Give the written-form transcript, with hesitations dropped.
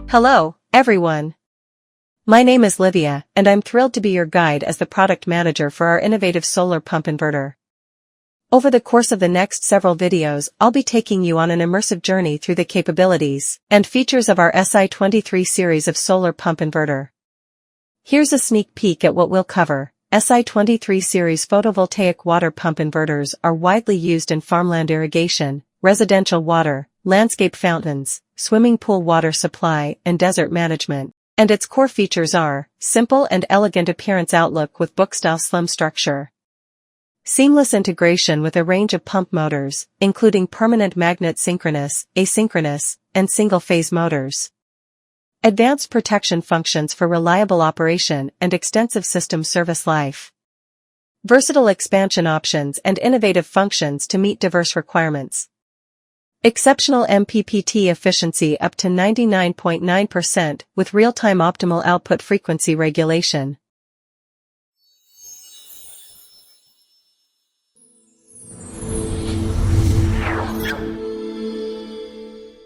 Hello, everyone. My name is Livia, and I'm thrilled to be your guide as the product manager for our innovative solar pump inverter. Over the course of the next several videos, I'll be taking you on an immersive journey through the capabilities and features of our SI23 series of solar pump inverter. Here's a sneak peek at what we'll cover. SI23 series photovoltaic water pump inverters are widely used in farmland irrigation, residential water, landscape fountains, swimming pool water supply, and desert management. And its core features are simple and elegant appearance, outlook with book-style slim structure, seamless integration with a range of pump motors, including permanent magnet synchronous, asynchronous, and single-phase motors, advanced protection functions for reliable operation and extensive system service life, versatile expansion options and innovative functions to meet diverse requirements, exceptional MPPT efficiency up to 99.9% with real-time optimal output frequency regulation,